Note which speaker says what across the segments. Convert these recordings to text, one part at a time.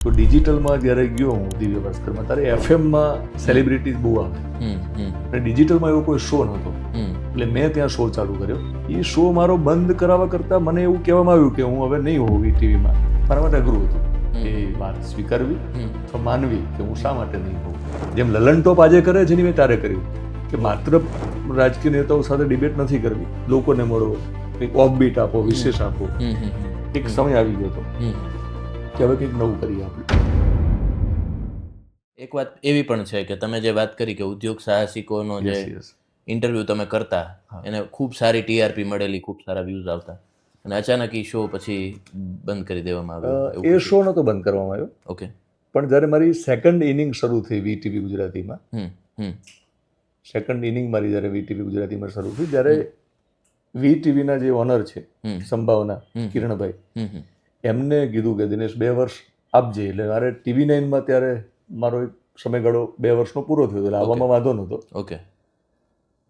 Speaker 1: તો ડિજિટલમાં જ્યારે ગયો હું દિવ્ય ભાસ્કરમાં ત્યારે એફએમમાં સેલિબ્રિટીઝ બહુ આવે અને ડિજિટલમાં એવો કોઈ શો નહોતો એટલે મેં ત્યાં શો ચાલુ કર્યો. એ શો મારો બંધ કરાવવા કરતાં મને એવું કહેવામાં આવ્યું કે હું હવે નહીં હોઉં ટીવીમાં. મારા માટે અઘરું હતું એ વાત સ્વીકારવી અથવા માનવી કે હું શા માટે નહીં હોઉં. જેમ લલન ટોપ આજે કરે છે ને મેં ત્યારે કર્યું કે માત્ર રાજકીય નેતાઓ સાથે ડિબેટ નથી કરવી, લોકોને મળો, કંઈક ઓફબીટ આપો, વિશેષ આપો. એક સમય આવી ગયો હતો કે હવે કંઈક નવું કરીએ આપણે.
Speaker 2: એક વાત એવી પણ છે કે તમે જે વાત કરી કે ઉદ્યોગ સાહસિકોનો જે ઇન્ટરવ્યૂ તમે કરતા એને ખૂબ સારી ટીઆરપી મળેલી, ખૂબ સારા વ્યૂઝ આવતા, અને અચાનક એ શો પછી બંધ કરી દેવામાં આવ્યો.
Speaker 1: એ શો નહોતો બંધ કરવામાં આવ્યો.
Speaker 2: ઓકે.
Speaker 1: પણ જ્યારે મારી સેકન્ડ ઇનિંગ શરૂ થઈ વીટીવી ગુજરાતીમાં, સેકન્ડ ઇનિંગ મારી જ્યારે વીટીવી ગુજરાતીમાં શરૂ થઈ ત્યારે વીટીવીના જે ઓનર છે સંભાવના કિરણભાઈ, એમને કીધું કે દિનેશ 2 વર્ષ આપજે. એટલે મારે TV9 માં ત્યારે મારો એક સમયગાળો 2 વર્ષનો પૂરો થયો એટલે આવવામાં વાંધો નહોતો.
Speaker 2: ઓકે.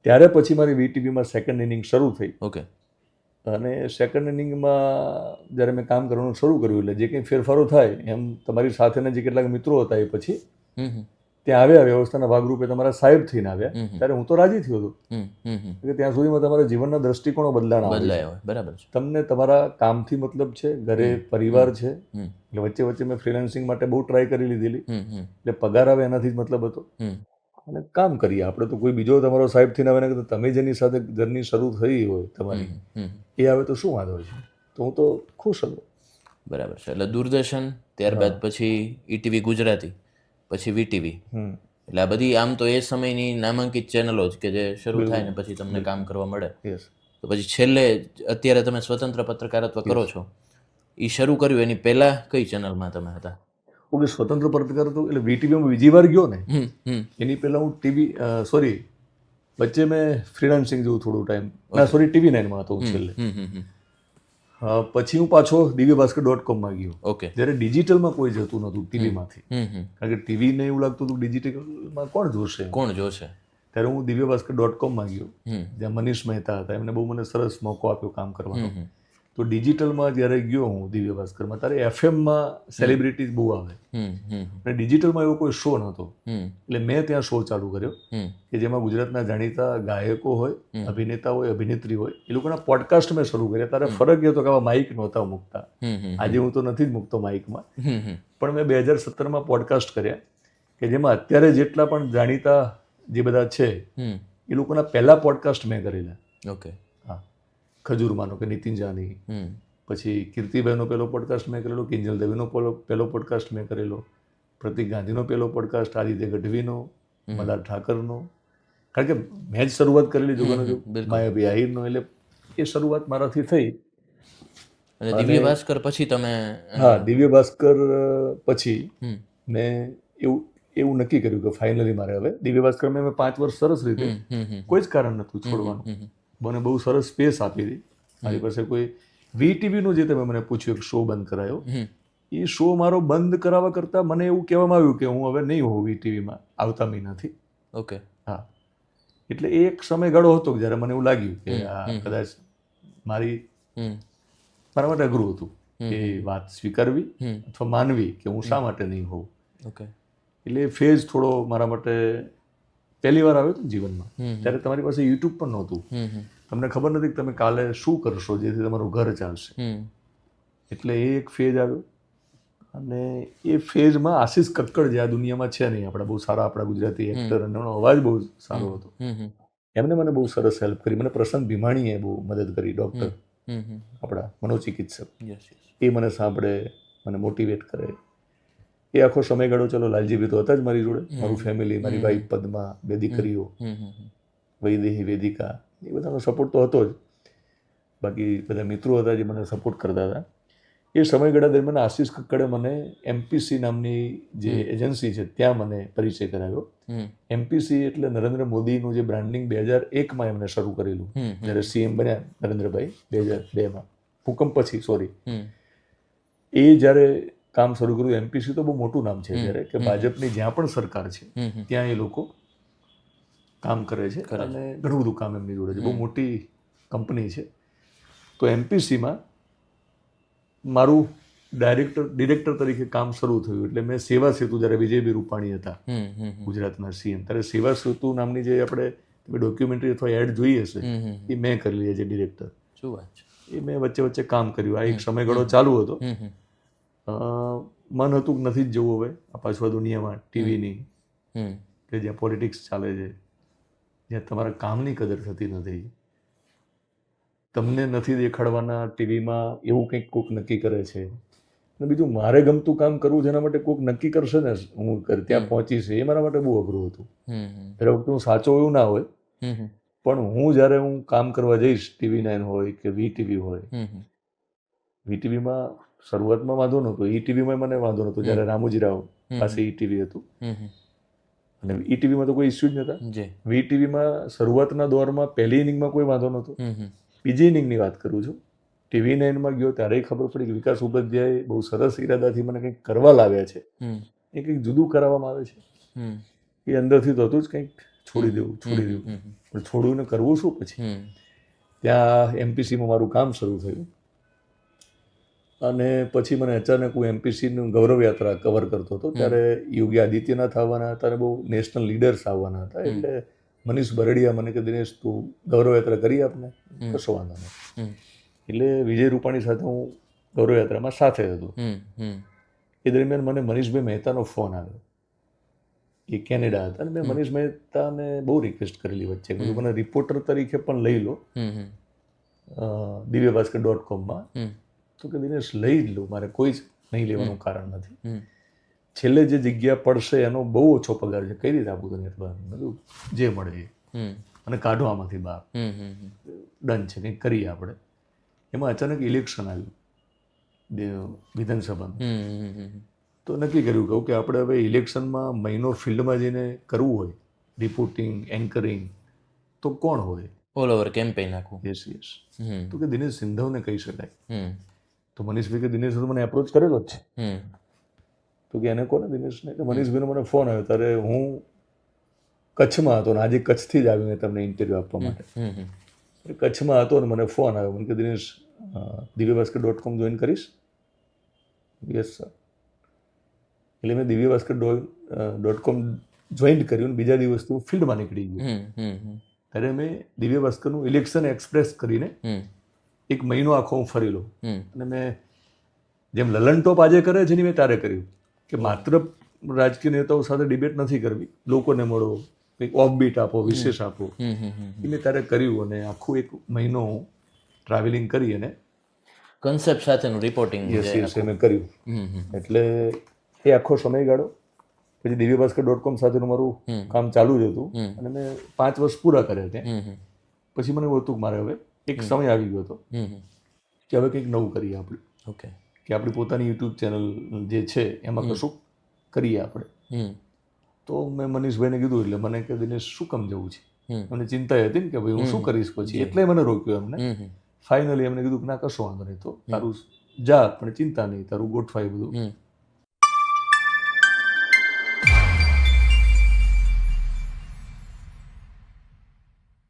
Speaker 1: ત્યારે પછી મારી વીટીવીમાં સેકન્ડ ઇનિંગ શરૂ થઈ.
Speaker 2: ઓકે.
Speaker 1: અને સેકન્ડ ઇનિંગમાં જ્યારે મેં કામ કરવાનું શરૂ કર્યું એટલે જે કંઈ ફેરફારો થાય એમ તમારી સાથેના જે કેટલાક મિત્રો હતા એ પછી ત્યાં આવ્યા, વ્યવસ્થાના ભાગરૂપે તમારા સાહેબ થઈને આવ્યા. ત્યારે હું તો રાજી થયો હતો કે ત્યાં સુધીમાં તમારા જીવનના દ્રષ્ટિકોણો બદલાયા.
Speaker 2: બરાબર છે.
Speaker 1: તમને તમારા કામથી મતલબ છે, ઘરે પરિવાર છે. એટલે વચ્ચે વચ્ચે મેં ફ્રીલાન્સિંગ માટે બહુ ટ્રાય કરી લીધેલી. એટલે પગાર આવે એનાથી જ મતલબ હતો અને કામ કરીએ આપણે. તો કોઈ બીજો તમારો સાહેબ થઈને આવે ને તમે જેની સાથે જર્ની શરૂ થઈ હોય તમારી એ આવે તો શું વાંધો છે. તો હું તો ખુશ હતો.
Speaker 2: બરાબર છે. એટલે દૂરદર્શન, ત્યારબાદ પછી ઈટીવી ગુજરાતી, પછી વીટીવી, એટલે આ બધી આમ તો એ સમયની નામાંકિત ચેનલો જ કે જે શરૂ થાય ને પછી તમને કામ કરવા મળે. તો પછી છેલ્લે અત્યારે તમે સ્વતંત્ર પત્રકારત્વ કરો છો, એ શરૂ કર્યું એની પહેલા કઈ ચેનલમાં તમે હતા?
Speaker 1: ઓકે, સ્વતંત્ર પત્રકાર હતો એટલે વીટીવીમાં બીજી વાર ગયો ને એની પહેલા હું વચ્ચે મેં ફ્રીલાન્સિંગ જેવું થોડું ટાઈમ TV9 હતો હું છેલ્લે. પછી હું પાછો divyabhaskar.com ગયો.
Speaker 2: ઓકે.
Speaker 1: જ્યારે ડિજિટલમાં કોઈ જતું નહોતું ટીવીમાંથી, કારણ કે ટીવીને એવું લાગતું હતું ડિજિટલમાં કોણ જોશે. ત્યારે હું divyabhaskar.com ગયો, જ્યાં મનીષ મહેતા હતા. એમને બહુ મને સરસ મોકો આપ્યો કામ કરવાનો. તો ડિજિટલમાં જ્યારે ગયો હું દિવ્ય ભાસ્કરમાં ત્યારે એફએમમાં સેલિબ્રિટીઝ બહુ આવે અને ડિજિટલમાં એવો કોઈ શો નહોતો એટલે મેં ત્યાં શો ચાલુ કર્યો કે જેમાં ગુજરાતના જાણીતા ગાયકો હોય, અભિનેતા હોય, અભિનેત્રી હોય, એ લોકોના પોડકાસ્ટ મેં શરૂ કર્યા. ત્યારે ફરક એ હતો કે આવા માઇક નહોતા મૂકતા. આજે હું તો નથી જ મૂકતો માઇકમાં, પણ મેં 2017માં પોડકાસ્ટ કર્યા કે જેમાં અત્યારે જેટલા પણ જાણીતા જે બધા છે એ લોકોના પહેલા પોડકાસ્ટ મેં કરેલા.
Speaker 2: ઓકે.
Speaker 1: ખજૂરમાંનો કે નીતિન જાની, પછી કીર્તિભાઈનો પહેલો પોડકાસ્ટ મેં કરેલો, કિંજલ દવેનો પહેલો પોડકાસ્ટ મેં કરેલો, પ્રતિક ગાંધીનો પહેલો પોડકાસ્ટ, આદિત્ય ગઢવીનો, મલ્હાર ઠાકરનો. કારણ કે મેં જ શરૂઆત કરેલી જોગાનો માયાભાઈ આહિરનો. એટલે એ શરૂઆત મારાથી થઈ.
Speaker 2: અને દિવ્ય ભાસ્કર પછી તમે?
Speaker 1: હા, દિવ્ય ભાસ્કર પછી મેં એવું નક્કી કર્યું કે ફાઇનલી મારે હવે દિવ્ય ભાસ્કર મેં 5 વર્ષ સરસ રીતે કોઈ જ કારણ નહોતું છોડવાનું. મને બહુ સરસ સ્પેસ આપી હતી. મારી પાસે કોઈ વીટીવીનું જે તમે મને પૂછ્યું એક શો બંધ કરાયો, એ શો મારો બંધ કરાવવા કરતાં મને એવું કહેવામાં આવ્યું કે હું હવે નહીં હોઉં વીટીવીમાં આવતા મહિનાથી.
Speaker 2: ઓકે.
Speaker 1: હા, એટલે એ એક સમયગાળો હતો જ્યારે મને એવું લાગ્યું કે આ કદાચ મારા માટે અઘરું હતું એ વાત સ્વીકારવી અથવા માનવી કે હું શા માટે નહીં હોઉં.
Speaker 2: ઓકે.
Speaker 1: એટલે એ ફેઝ થોડો મારા માટે પહેલી વાર આવ્યો હતો જીવનમાં. ત્યારે તમારી પાસે યુટ્યુબ પણ નહોતું, તમને ખબર નથી કે તમે કાલે શું કરશો જેથી તમારું ઘર ચાલશે. એટલે એ એક ફેઝ આવ્યો અને એ ફેઝમાં આશિષ કક્કડ જે આ દુનિયામાં છે નહીં, આપણા બહુ સારા આપણા ગુજરાતી એક્ટર, અને એનો અવાજ બહુ સારો હતો. એમને મને બહુ સરસ હેલ્પ કરી. મને પ્રસન્ન ભીમાણીએ બહુ મદદ કરી, ડૉક્ટર આપણા મનોચિકિત્સક. એ મને સાંભળે, મને મોટિવેટ કરે. એ આખો સમયગાળો ચલો લાલજીભાઈ તો હતા જ મારી જોડે, મારું ફેમિલી, મારી વાઈફ પદ્મા, 2 દીકરીઓ વૈદેહી, વેદિકા, એ બધાનો સપોર્ટ તો હતો જ. બાકી બધા મિત્રો હતા જે મને સપોર્ટ કરતા હતા. એ સમયગાળા દરમિયાન આશિષ કક્કડે મને MPC નામની જે એજન્સી છે ત્યાં મને પરિચય કરાવ્યો. MPC એટલે નરેન્દ્ર મોદીનું જે બ્રાન્ડિંગ 2001માં એમને શરૂ કરેલું જ્યારે CM બન્યા નરેન્દ્રભાઈ 2002માં, ભૂકંપ પછી. એ જ્યારે કામ શરૂ કર્યું, MPC તો બહુ મોટું નામ છે ત્યારે કે ભાજપની જ્યાં પણ સરકાર છે ત્યાં એ લોકો કામ કરે છે અને ઘણું બધું કામ એમની જોડે છે. બહુ મોટી કંપની છે. તો MPCમાં મારું ડિરેક્ટર તરીકે કામ શરૂ થયું. એટલે મેં સેવા સેતુ, જ્યારે વિજયભાઈ રૂપાણી હતા ગુજરાતના સીએમ, ત્યારે સેવા સેતુ નામની જે આપણે ડોક્યુમેન્ટરી અથવા એડ જોઈ હશે એ મેં કરેલી એઝ એ ડિરેક્ટર.
Speaker 2: શું વાત છે.
Speaker 1: એ મેં વચ્ચે કામ કર્યું. આ એક સમયગાળો ચાલુ હતો. મન હતું કે નથી જ જવું હવે આ પાછું દુનિયામાં ટીવીની, કે જ્યાં પોલિટિક્સ ચાલે છે, જ્યાં તમારા કામની કદર થતી નથી, તમને નથી દેખાડવાના ટીવીમાં, એવું કંઈક કોઈક નક્કી કરે છે. અને બીજું, મારે ગમતું કામ કરવું જેના માટે કોઈક નક્કી કરશે ને હું ત્યાં પહોંચીશ, એ મારા માટે બહુ અઘરું હતું. દરેક વખતે હું સાચો એવું ના હોય, પણ હું જ્યારે હું કામ કરવા જઈશ, TV9 હોય કે VTV હોય, VTVમાં શરૂઆતમાં વાંધો નહોતો, ETVમાં મને વાંધો નહોતો જ્યારે રામોજી રાવ પાસે ETV હતું, અને ETVમાં તો કોઈ ઇસ્યુ જ નહોતા. VTVમાં શરૂઆતના દોરમાં પહેલી ઇનિંગમાં કોઈ વાંધો નહોતો. બીજી ઇનિંગની વાત કરું છું, TV9માં ગયો ત્યારે ખબર પડી કે વિકાસ ઉપાધ્યાય બહુ સરસ ઈરાદાથી મને કંઈક કરવા લાવ્યા છે, એ કંઈક જુદું કરાવવામાં આવે છે. એ અંદરથી તો હતું જ કંઈક છોડી દેવું, પણ છોડવું ને કરવું શું પછી. ત્યાં MPCમાં મારું કામ શરૂ થયું, અને પછી મને અચાનક હું MPCનું ગૌરવ યાત્રા કવર કરતો હતો. ત્યારે યોગી આદિત્યનાથ આવવાના હતા અને બહુ નેશનલ લીડર્સ આવવાના હતા. એટલે મનીષ બરડિયા મને કે દિનેશ તું ગૌરવ યાત્રા કરી આપને, કશો વાંધો નહીં. એટલે વિજય રૂપાણી સાથે હું ગૌરવ યાત્રામાં સાથે હતો. એ દરમિયાન મને મનીષભાઈ મહેતાનો ફોન આવ્યો. એ કેનેડા હતા, અને મેં મનીષ મહેતાને બહુ રિક્વેસ્ટ કરેલી વચ્ચે, મને રિપોર્ટર તરીકે પણ લઈ લો divyabhaskar.com. તો કે દિનેશ લઈ જ લો, મારે કોઈ જ નહીં લેવાનું કારણ નથી. છેલ્લે જે જગ્યા પડશે એનો બહુ ઓછો પગાર છે, કઈ રીતે આપું તને એટલા, બધું જે મળે એ, અને કાઢો આમાંથી બહાર, ડન છે, કંઈક કરીએ આપણે. એમાં અચાનક ઇલેક્શન આવ્યું વિધાનસભાનું. તો નક્કી કર્યું કહું કે આપણે હવે ઇલેક્શનમાં મહિનો ફિલ્ડમાં જઈને કરવું હોય, રિપોર્ટિંગ, એન્કરિંગ, તો કોણ હોય?
Speaker 2: ઓલ ઓવર કેમ્પેઇન આખું.
Speaker 1: યસ. તો કે દિનેશ સિંધવને કહી શકાય. તો મનીષભાઈ કે દિનેશ મને એપ્રોચ કરેલો જ છે. તો કે એને કોને દિનેશને? કે મનીષભાઈનો મને ફોન આવ્યો, ત્યારે હું કચ્છમાં હતો, ને આજે કચ્છથી જ આવ્યું મેં તમને ઇન્ટરવ્યૂ આપવા માટે. કચ્છમાં હતો ને મને ફોન આવ્યો, મને કે દિનેશ divyabhaskar.com જોઈન કરીશ? Yes sir. એટલે મેં divyabhaskar.com જોઈન કર્યું, બીજા દિવસથી હું ફિલ્ડમાં નીકળી ગયો. ત્યારે મેં દિવ્ય ભાસ્કરનું ઇલેક્શન એક્સપ્રેસ કરીને એક મહિનો આખો હું ફરી લઉં. અને મેં જેમ લલન ટોપ આજે કરે છે ને, મેં તારે કર્યું કે માત્ર રાજકીય નેતાઓ સાથે ડિબેટ નથી કરવી, લોકોને મળો, કંઈક ઓફબીટ આપો, વિશેષ આપો, એ મેં તારે કર્યું. અને આખું એક મહિનો હું ટ્રાવેલિંગ કરી અને
Speaker 2: કન્સેપ્ટ સાથેનું રિપોર્ટિંગ
Speaker 1: મેં કર્યું. એટલે એ આખો સમયગાળો પછી divyabhaskar.com સાથેનું મારું કામ ચાલુ જ હતું, અને મેં 5 વર્ષ પૂરા કર્યા ત્યાં. પછી મને એવું હતું કે મારે હવે એક સમય આવી ગયો હતો કે હવે કંઈક નવું કરીએ આપણે.
Speaker 2: ઓકે.
Speaker 1: કે આપણી પોતાની યુટ્યુબ ચેનલ જે છે એમાં કશું કરીએ આપણે. તો મેં મનીષભાઈને કીધું, એટલે મને કે દિનેશ શું કામ જવું છે? મને ચિંતા હતી ને કે ભાઈ હું શું કરીશ પછી, એટલે મને રોક્યો એમને. ફાઇનલી એમને કીધું કે ના કશો વાંધો નહીં, તો તારું જા, પણ ચિંતા નહીં, તારું ગોઠવાય બધું.